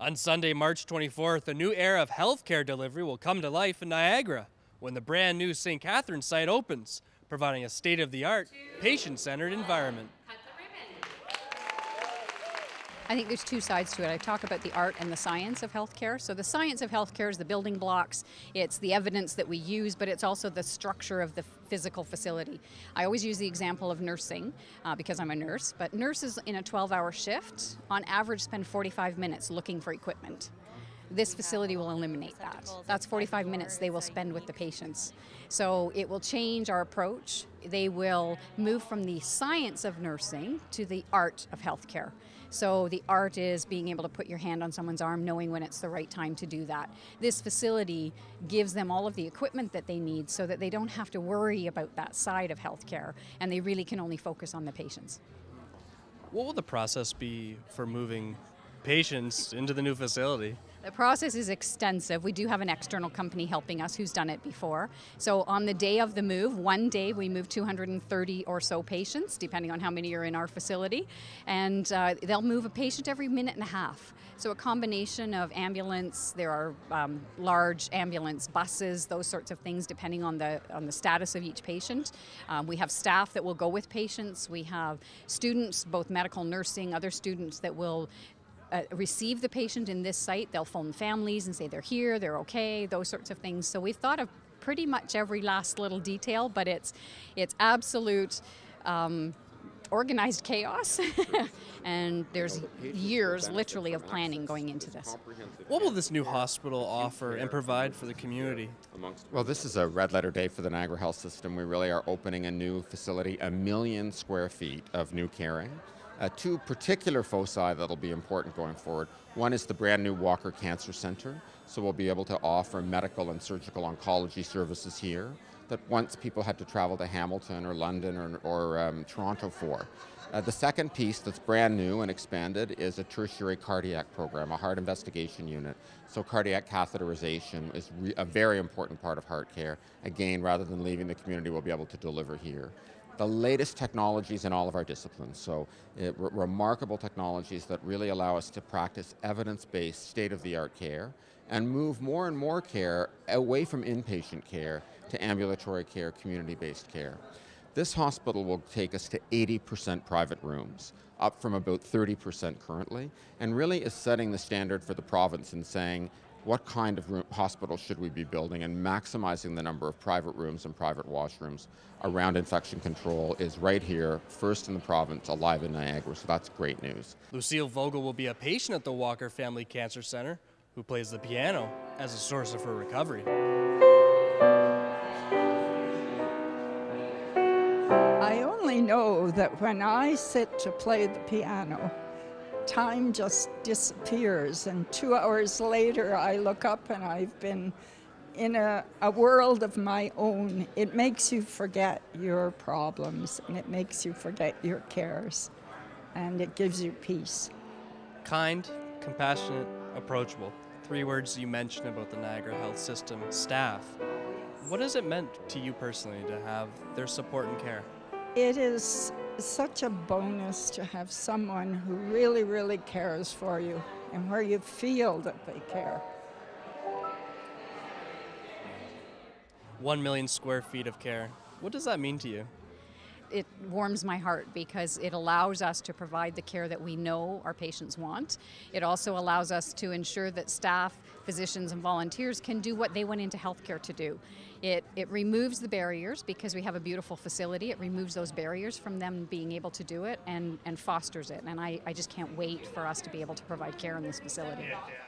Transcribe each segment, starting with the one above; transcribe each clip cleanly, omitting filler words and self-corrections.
On Sunday, March 24th, a new era of healthcare delivery will come to life in Niagara when the brand new St. Catharines site opens, providing a state-of-the-art, patient-centered environment. I think there's two sides to it. I talk about the art and the science of healthcare. So the science of healthcare is the building blocks, it's the evidence that we use, but it's also the structure of the physical facility. I always use the example of nursing because I'm a nurse, but nurses in a 12-hour shift on average spend 45 minutes looking for equipment. This facility will eliminate that. That's 45 minutes they will spend with the patients. So it will change our approach. They will move from the science of nursing to the art of healthcare. So the art is being able to put your hand on someone's arm, knowing when it's the right time to do that. This facility gives them all of the equipment that they need so that they don't have to worry about that side of healthcare, and they really can only focus on the patients. What will the process be for moving patients into the new facility? The process is extensive. We do have an external company helping us who's done it before. So on the day of the move, one day we move 230 or so patients, depending on how many are in our facility. And they'll move a patient every minute and a half. So a combination of ambulance, there are large ambulance buses, those sorts of things, depending on the status of each patient. We have staff that will go with patients. We have students, both medical nursing, other students that will receive the patient in this site. They'll phone families and say they're here, they're okay, those sorts of things. So we've thought of pretty much every last little detail, but it's absolute organized chaos. And there's years literally of planning going into this. What will this new hospital offer and provide for the community? Well, this is a red letter day for the Niagara Health System. We really are opening a new facility, 1 million square feet of new caring. Two particular foci that'll be important going forward. One is the brand new Walker Cancer Center, so we'll be able to offer medical and surgical oncology services here that once people had to travel to Hamilton or London or Toronto for. The second piece that's brand new and expanded is a tertiary cardiac program, a heart investigation unit. So cardiac catheterization is a very important part of heart care. Again, rather than leaving the community, we'll be able to deliver here. The latest technologies in all of our disciplines, so remarkable technologies that really allow us to practice evidence-based, state-of-the-art care and move more and more care away from inpatient care to ambulatory care, community-based care. This hospital will take us to 80% private rooms, up from about 30% currently, and really is setting the standard for the province and saying, what kind of hospital should we be building, and maximizing the number of private rooms and private washrooms around infection control is right here, first in the province, alive in Niagara, so that's great news. Lucille Vogel will be a patient at the Walker Family Cancer Center who plays the piano as a source of her recovery. I only know that when I sit to play the piano, time just disappears, and 2 hours later I look up and I've been in a world of my own. It makes you forget your problems, and it makes you forget your cares, and it gives you peace. Kind, compassionate, approachable. 3 words you mentioned about the Niagara Health System staff. What has it meant to you personally to have their support and care? It is such a bonus to have someone who really, really cares for you and where you feel that they care. 1 million square feet of care. What does that mean to you? It warms my heart because it allows us to provide the care that we know our patients want. It also allows us to ensure that staff, physicians, and volunteers can do what they went into healthcare to do. It removes the barriers because we have a beautiful facility. It removes those barriers from them being able to do it and fosters it. And I just can't wait for us to be able to provide care in this facility.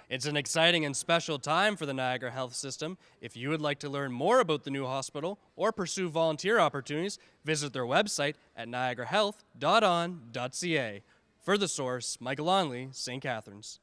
It's an exciting and special time for the Niagara Health System. If you would like to learn more about the new hospital or pursue volunteer opportunities, visit their website at niagarahealth.on.ca. For The Source, Michael Longley, St. Catharines.